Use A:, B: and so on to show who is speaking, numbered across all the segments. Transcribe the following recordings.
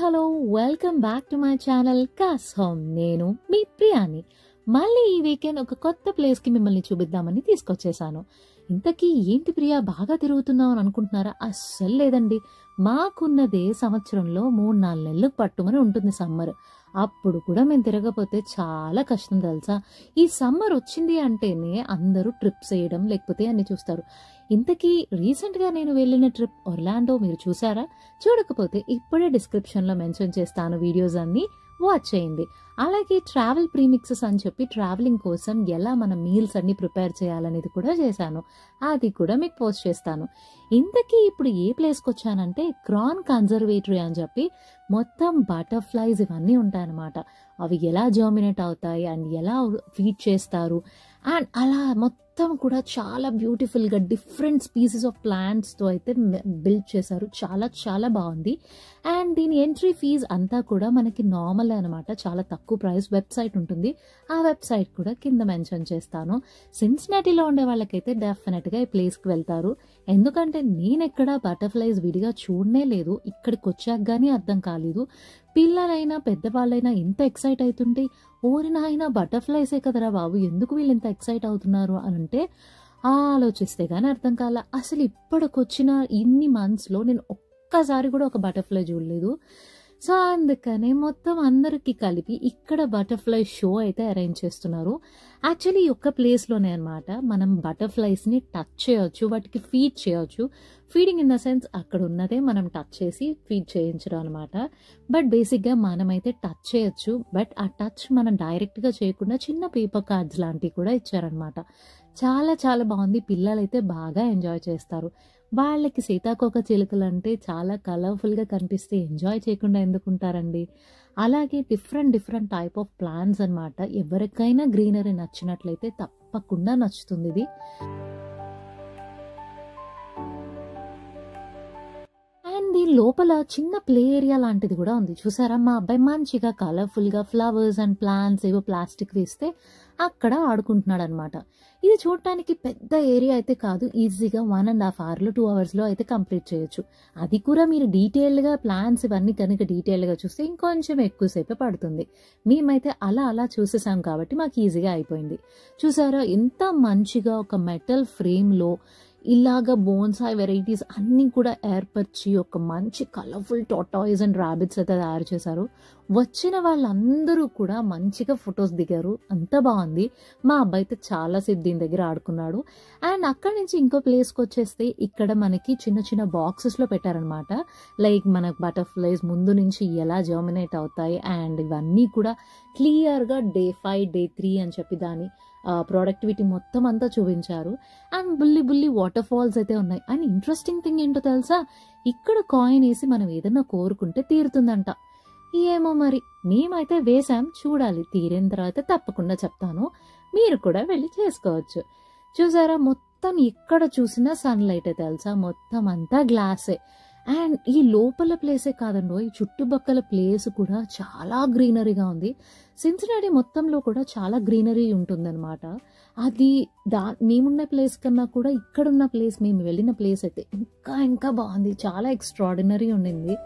A: Hello welcome back to my channel cos home. నేను మీ ప్రియాని. మళ్ళీ ఈ వీకెండ్ ఒక కొత్త ప్లేస్కి మిమ్మల్ని చూపిద్దామని తీసుకొచ్చేసాను. ఇంతకీ ఏంటి ప్రియా బాగా తిరుగుతున్నావు అని అనుకుంటున్నారా? అస్సలు లేదండి. మాకున్నదే సంవత్సరంలో 3-4 నెలలు పట్టుమని ఉంటుంది సమ్మర్. అప్పుడు కూడా మేము తిరగపోతే చాలా కష్టం తెలుసా. ఈ సమ్మర్ వచ్చింది అంటేనే అందరూ ట్రిప్స్ వేయడం లేకపోతే అన్ని చూస్తారు. ఇంతకీ రీసెంట్గా నేను వెళ్ళిన ట్రిప్ ఒర్లాండో మీరు చూసారా? చూడకపోతే ఇప్పుడే డిస్క్రిప్షన్లో మెన్షన్ చేస్తాను, వీడియోస్ అన్ని వాచ్ చేయండి. అలాగే ట్రావెల్ ప్రీమిక్సెస్ అని చెప్పి ట్రావెలింగ్ కోసం ఎలా మన మీల్స్ అన్ని ప్రిపేర్ చేయాలనేది కూడా చేశాను. అది కూడా మీకు పోస్ట్ చేస్తాను. ఇంతకీ ఇప్పుడు ఏ ప్లేస్కి వచ్చానంటే క్రాన్ కన్జర్వేటరీ అని చెప్పి మొత్తం బటర్ఫ్లైస్ ఇవన్నీ ఉంటాయన్నమాట. అవి ఎలా జర్మినేట్ అవుతాయి అండ్ ఎలా ఫీడ్ చేస్తారు అండ్ అలా మొత్తం కూడా చాలా బ్యూటిఫుల్గా డిఫరెంట్ స్పీసీస్ ఆఫ్ ప్లాంట్స్తో అయితే బిల్డ్ చేశారు. చాలా చాలా బాగుంది. అండ్ దీని ఎంట్రీ ఫీజ్ అంతా కూడా మనకి నార్మల్ అనమాట, చాలా తక్కువ ప్రైస్. వెబ్సైట్ ఉంటుంది, ఆ వెబ్సైట్ కూడా కింద మెన్షన్ చేస్తాను. సిన్సినాటీలో ఉండే వాళ్ళకైతే డెఫినెట్గా ఈ ప్లేస్కి వెళ్తారు. ఎందుకంటే నేను ఎక్కడ బటర్ఫ్లైస్ విడిగా చూడనే లేదు, ఇక్కడికి వచ్చాక కానీ అర్థం కాలేదు. పిల్లలైనా పెద్దవాళ్ళైనా ఎంత ఎక్సైట్ అవుతుంటే ఓరినైనా బటర్ఫ్లైసే కదరా బాబు, ఎందుకు వీళ్ళు ఇంత ఎక్సైట్ అవుతున్నారు అని అంటే ఆలోచిస్తే కానీ అర్థం కాల. అసలు ఇప్పటికొచ్చిన ఇన్ని మంత్స్లో నేను ఒక్కసారి కూడా ఒక బటర్ఫ్లై చూడలేదు. సో అందుకనే మొత్తం అందరికి కలిపి ఇక్కడ బటర్ఫ్లై షో అయితే అరేంజ్ చేస్తున్నారు. యాక్చువల్లీ ఈ ఒక్క ప్లేస్లోనే అనమాట మనం బటర్ఫ్లైస్ని టచ్ చేయొచ్చు, వాటికి ఫీడ్ చేయొచ్చు. ఫీడింగ్ ఇన్ ద సెన్స్ అక్కడ ఉన్నదే మనం టచ్ చేసి ఫీడ్ చేయించడం అనమాట. బట్ బేసిక్గా మనమైతే టచ్ చేయొచ్చు. బట్ ఆ టచ్ మనం డైరెక్ట్గా చేయకుండా చిన్న పేపర్ కార్డ్స్ లాంటివి కూడా ఇచ్చారనమాట. చాలా చాలా బాగుంది. పిల్లలైతే బాగా ఎంజాయ్ చేస్తారు. వాళ్ళకి సీతాకోక చిలుకలు అంటే చాలా కలర్ఫుల్గా కనిపిస్తే ఎంజాయ్ చేయకుండా ఎందుకుంటారండి. అలాగే different different type of plants అనమాట. ఎవరికైనా గ్రీనరీ నచ్చినట్లయితే తప్పకుండా నచ్చుతుంది ఇది. అండ్ దీని లోపల చిన్న ప్లే ఏరియా లాంటిది కూడా ఉంది. చూసారా, మా అబ్బాయి మంచిగా కలర్ఫుల్గా ఫ్లవర్స్ అండ్ ప్లాంట్స్ ఏవో ప్లాస్టిక్ వేస్తే అక్కడ ఆడుకుంటున్నాడు అనమాట. ఇది చూడటానికి పెద్ద ఏరియా అయితే కాదు, ఈజీగా 1.5 hours 2 hours అయితే కంప్లీట్ చేయొచ్చు. అది కూడా మీరు డీటెయిల్డ్గా ప్లాన్స్ ఇవన్నీ కనుక డీటెయిల్డ్గా చూస్తే ఇంకొంచెం ఎక్కువసేపే పడుతుంది. మేమైతే అలా అలా చూసేసాం కాబట్టి మాకు ఈజీగా అయిపోయింది. చూసారా ఎంత మంచిగా ఒక మెటల్ ఫ్రేమ్లో ఇలాగ బోన్సాయ్ వెరైటీస్ అన్నీ కూడా ఏర్పరిచి ఒక మంచి కలర్ఫుల్ టాటాయిస్ అండ్ ర్యాబిట్స్ అయితే తయారు చేశారు. వచ్చిన వాళ్ళందరూ కూడా మంచిగా ఫొటోస్ దిగారు, అంత బాగుంది. మా అబ్బాయి అయితే చాలాసేపు దీని దగ్గర ఆడుకున్నాడు. అండ్ అక్కడి నుంచి ఇంకో ప్లేస్కి వచ్చేస్తే ఇక్కడ మనకి చిన్న చిన్న బాక్సెస్లో పెట్టారనమాట. లైక్ మనకు బటర్ఫ్లైస్ ముందు నుంచి ఎలా జర్మినేట్ అవుతాయి అండ్ ఇవన్నీ కూడా క్లియర్గా Day 5 Day 3 అని చెప్పి దాని ప్రొడక్టివిటీ మొత్తం అంతా చూపించారు. అండ్ బుల్లి వాటర్ ఫాల్స్ అయితే ఉన్నాయి. అండ్ ఇంట్రెస్టింగ్ థింగ్ ఏంటో తెలుసా, ఇక్కడ కాయిన్ వేసి మనం ఏదైనా కోరుకుంటే తీరుతుందంట. ఏమో మరి, మేమైతే వేసాం, చూడాలి. తీరిన తర్వాత తప్పకుండా చెప్తాను, మీరు కూడా వెళ్ళి చేసుకోవచ్చు. చూసారా, మొత్తం ఎక్కడ చూసినా సన్లైటే తెలుసా, మొత్తం అంతా గ్లాసే. అండ్ ఈ లోపల ప్లేసే కాదండో, ఈ చుట్టుపక్కల ప్లేస్ కూడా చాలా గ్రీనరీగా ఉంది. సిన్సినాటీ మొత్తంలో కూడా చాలా గ్రీనరీ ఉంటుందన్నమాట. అది మేమున్న ప్లేస్ కన్నా కూడా ఇక్కడున్న ప్లేస్, మేము వెళ్ళిన ప్లేస్ అయితే ఇంకా బాగుంది, చాలా ఎక్స్ట్రాడినరీ ఉండింది.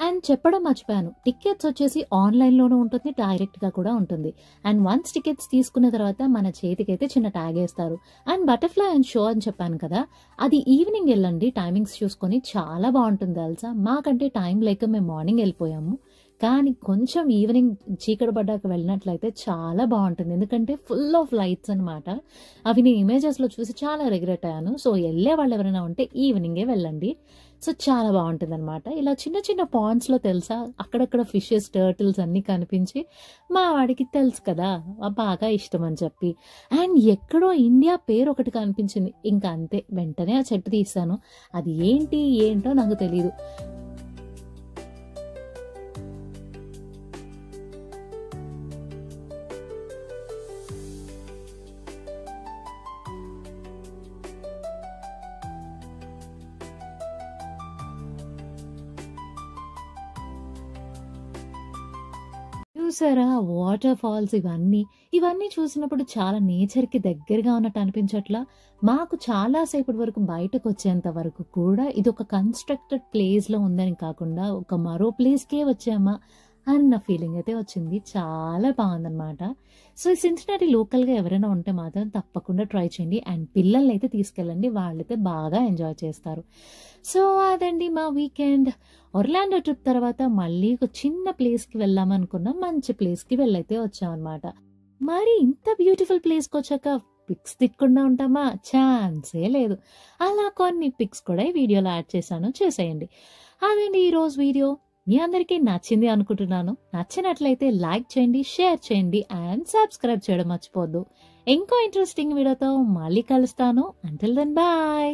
A: అండ్ చెప్పడం మర్చిపోయాను, టికెట్స్ వచ్చేసి ఆన్లైన్లోనూ ఉంటుంది, డైరెక్ట్గా కూడా ఉంటుంది. అండ్ వన్స్ టికెట్స్ తీసుకున్న తర్వాత మన చేతికైతే చిన్న ట్యాగ్ వేస్తారు. అండ్ బటర్ఫ్లై అండ్ షో అని చెప్పాను కదా, అది ఈవినింగ్ వెళ్ళండి, టైమింగ్స్ చూసుకొని. చాలా బాగుంటుంది తెలుసా. మాకంటే టైం లేక మేము మార్నింగ్ వెళ్ళిపోయాము, కానీ కొంచెం ఈవినింగ్ చీకటి పడ్డాక వెళ్ళినట్లయితే చాలా బాగుంటుంది. ఎందుకంటే ఫుల్ ఆఫ్ లైట్స్ అనమాట. అవి నేను ఇమేజెస్లో చూసి చాలా రిగ్రెట్ అయ్యాను. సో వెళ్ళే వాళ్ళు ఎవరైనా ఉంటే ఈవినింగే వెళ్ళండి. సో చాలా బాగుంటుంది అనమాట. ఇలా చిన్న చిన్న పాండ్స్లో తెలుసా అక్కడక్కడ ఫిషెస్, టర్టిల్స్ అన్నీ కనిపించి మా వాడికి తెలుసు కదా బాగా ఇష్టం అని చెప్పి. అండ్ ఎక్కడో ఇండియా పేరు ఒకటి కనిపించింది, ఇంకా అంతే వెంటనే ఆ చెట్టు తీసాను. అది ఏంటో నాకు తెలియదు. చూసారా వాటర్ ఫాల్స్ ఇవన్నీ చూసినప్పుడు చాలా నేచర్‌కి దగ్గరగా ఉన్నట్టు అనిపించట్లా? మాకు చాలా సేపటి వరకు బయటకొచ్చేంత వరకు కూడా ఇదొక కన్‌స్ట్రక్టెడ్ ప్లేస్‌లో ఉందని కాకుండా, ఒక మరో ప్లేస్‌కే వచ్చామా అన్న ఫీలింగ్ అయితే వచ్చింది. చాలా బావుందనమాట. సో, ఈ సిన్సినాటి లోకల్‌గా ఎవరైనా ఉంటే మాత్రం తప్పకుండా ట్రై చేయండి. అండ్ పిల్లలనైతే తీసుకెళ్ళండి. వాళ్ళైతే బాగా ఎంజాయ్ చేస్తారు. సో, అదండి మా వీకెండ్. ఒర్లాండో ట్రిప్ తర్వాత మళ్ళీ ఒక చిన్న ప్లేస్‌కి వెళ్దామనుకున్నాం. మంచి ప్లేస్‌కి వెళ్ళైతే వచ్చామనమాట. మరి ఇంత బ్యూటిఫుల్ ప్లేస్‌కొచ్చాక పిక్స్ తిక్కకుండా ఉంటామా? ఛాన్సే లేదు. అలా కొన్ని పిక్స్ కూడా ఈ వీడియోలో యాడ్ చేశాను. చూసేయండి. అదండి ఈరోజు వీడియో. మీ అందరికీ నచ్చింది అనుకుంటున్నాను. నచ్చినట్లయితే లైక్ చేయండి, షేర్ చేయండి అండ్ సబ్స్క్రైబ్ చేయడం మర్చిపోవద్దు. ఇంకో ఇంట్రెస్టింగ్ వీడియోతో మళ్ళీ కలుస్తాను. Until then bye.